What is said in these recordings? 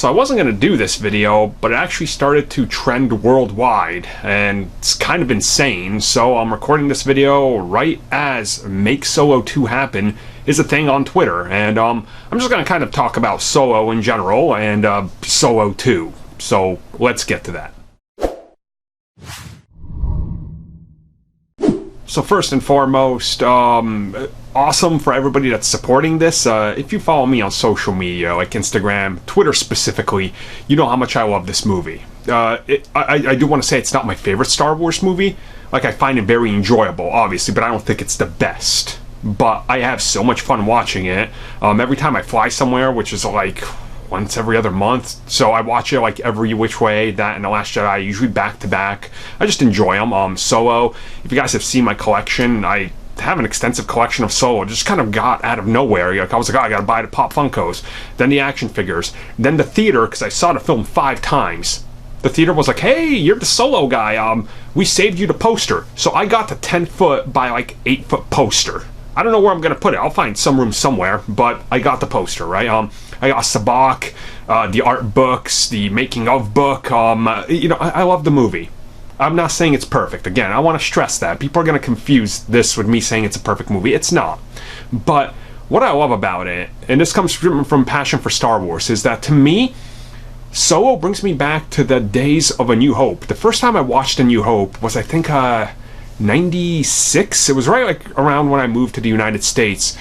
So I wasn't going to do this video, but it actually started to trend worldwide, and it's kind of insane, so I'm recording this video right as Make Solo 2 Happen is a thing on Twitter, and I'm just going to kind of talk about Solo in general, and Solo 2, so let's get to that. So first and foremost, awesome for everybody that's supporting this. If you follow me on social media, like Instagram, Twitter specifically, you know how much I love this movie. I do want to say it's not my favorite Star Wars movie. Like, I find it very enjoyable, obviously, but I don't think it's the best. But I have so much fun watching it. Every time I fly somewhere, which is like once every other month, so I watch it like every which way. That and The Last Jedi, usually back to back. I just enjoy them. Solo, if you guys have seen my collection, I have an extensive collection of Solo. It just kind of got out of nowhere. Like, I was like, oh, I gotta buy the Pop Funkos, then the action figures, then the theater, because I saw the film 5 times. The theater was like, hey, you're the Solo guy, we saved you the poster. So I got the 10-foot by like 8-foot poster. I don't know where I'm gonna put it. I'll find some room somewhere, but I got the poster, right? I got Sabak, the art books, the making of book. You know, I love the movie. I'm not saying it's perfect. Again, I want to stress that. People are gonna confuse this with me saying it's a perfect movie. It's not. But what I love about it, and this comes from passion for Star Wars, is that to me, Solo brings me back to the days of A New Hope. The first time I watched A New Hope was, I think, 96. It was right like around when I moved to the United States.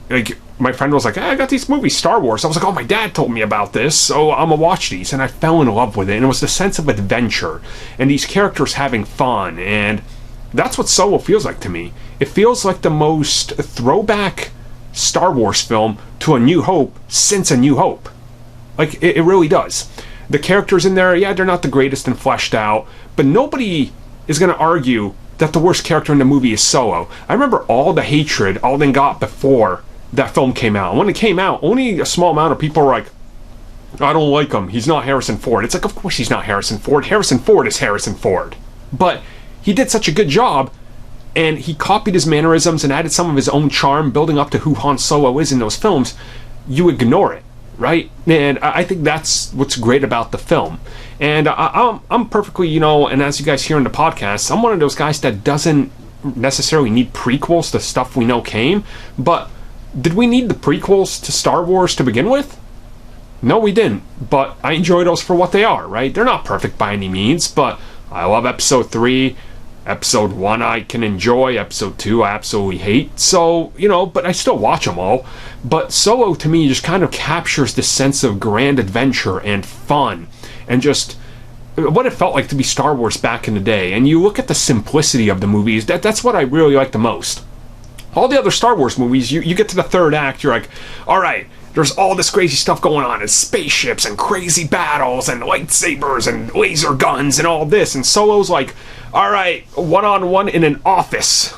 Like, my friend was like, hey, I got these movies, Star Wars. I was like, oh, my dad told me about this, so I'm gonna watch these. And I fell in love with it, and it was the sense of adventure and these characters having fun, and that's what Solo feels like to me. It feels like the most throwback Star Wars film to A New Hope since A New Hope. Like, it really does. The characters in there, yeah, they're not the greatest and fleshed out, but nobody is gonna argue that the worst character in the movie is Solo. I remember all the hatred Alden got before that film came out. And when it came out, only a small amount of people were like, I don't like him, he's not Harrison Ford. It's like, of course he's not Harrison Ford. Harrison Ford is Harrison Ford. But he did such a good job, and he copied his mannerisms and added some of his own charm, building up to who Han Solo is in those films. You ignore it, right? And I think that's what's great about the film. And I'm perfectly, you know, and as you guys hear in the podcast, I'm one of those guys that doesn't necessarily need prequels to stuff we know came, but did we need the prequels to Star Wars to begin with? No, we didn't, but I enjoy those for what they are, right? They're not perfect by any means, but I love Episode 3, Episode 1 I can enjoy, Episode 2 I absolutely hate, so, you know, but I still watch them all. But Solo, to me, just kind of captures this sense of grand adventure and fun, and just what it felt like to be Star Wars back in the day. And you look at the simplicity of the movies, that's what I really like the most. All the other Star Wars movies, you get to the third act, you're like, alright, there's all this crazy stuff going on, and spaceships, and crazy battles, and lightsabers, and laser guns, and all this, and Solo's like, alright, one-on-one in an office.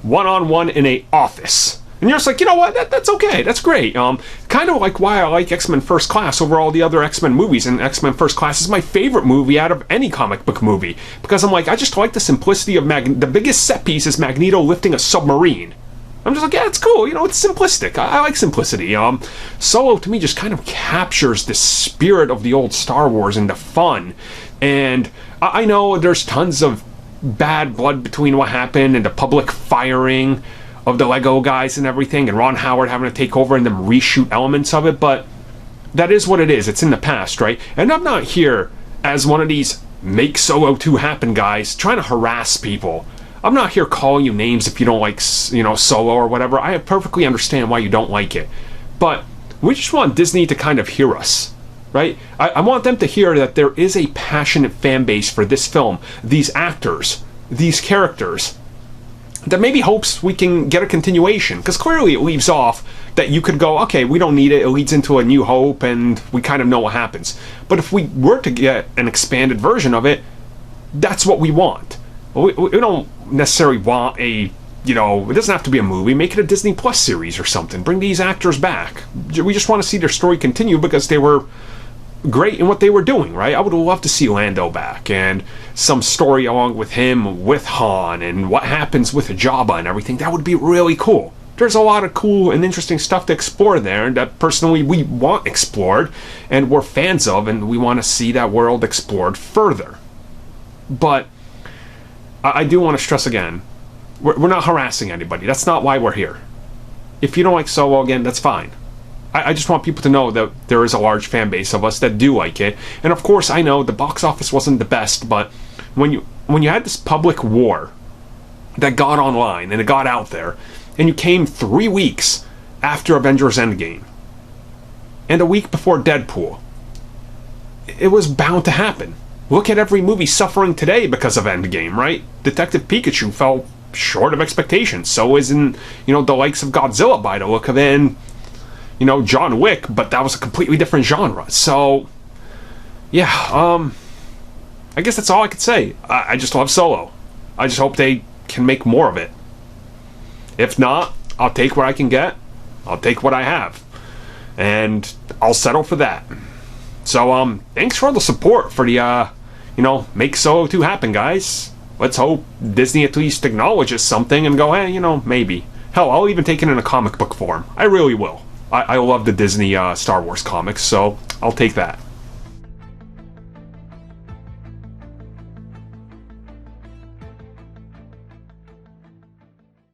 One-on-one in a office. And you're just like, you know what, that's okay, that's great. Kind of like why I like X-Men First Class over all the other X-Men movies, and X-Men First Class is my favorite movie out of any comic book movie, because I'm like, I just like the simplicity of the biggest set piece is Magneto lifting a submarine. I'm just like, yeah, it's cool, you know, it's simplistic. I like simplicity. Solo, to me, just kind of captures the spirit of the old Star Wars and the fun. And I know there's tons of bad blood between what happened and the public firing of the Lego guys and everything, and Ron Howard having to take over and them reshoot elements of it, but that is what it is. It's in the past, right? And I'm not here as one of these Make Solo 2 Happen guys trying to harass people. I'm not here calling you names if you don't like, you know, Solo or whatever. I perfectly understand why you don't like it. But we just want Disney to kind of hear us, right? I want them to hear that there is a passionate fan base for this film, these actors, these characters, that maybe hopes we can get a continuation, because clearly it leaves off that you could go, okay, we don't need it, it leads into A New Hope, and we kind of know what happens. But if we were to get an expanded version of it, that's what we want. We don't necessarily want a, you know, it doesn't have to be a movie, make it a Disney Plus series or something, bring these actors back. We just want to see their story continue because they were great in what they were doing, right? I would love to see Lando back, and some story along with him, with Han, and what happens with Jabba and everything. That would be really cool. there's a lot of cool and interesting stuff to explore there that personally we want explored and we're fans of, and we want to see that world explored further. But I do want to stress again, we're not harassing anybody. That's not why we're here. If you don't like Solo, again, that's fine. I just want people to know that there is a large fan base of us that do like it. And of course, I know the box office wasn't the best, but when you had this public war that got online and it got out there, and you came 3 weeks after Avengers Endgame, and a week before Deadpool, it was bound to happen. Look at every movie suffering today because of Endgame, right? Detective Pikachu fell short of expectations. So isn't, the likes of Godzilla by the look of it, and, John Wick, but that was a completely different genre. So, yeah, I guess that's all I could say. I just love Solo. I just hope they can make more of it. If not, I'll take what I can get. I'll take what I have. And I'll settle for that. So, thanks for all the support for the, make Solo 2 happen, guys. Let's hope Disney at least acknowledges something and go, hey, maybe. Hell, I'll even take it in a comic book form. I really will. I love the Disney Star Wars comics, so I'll take that.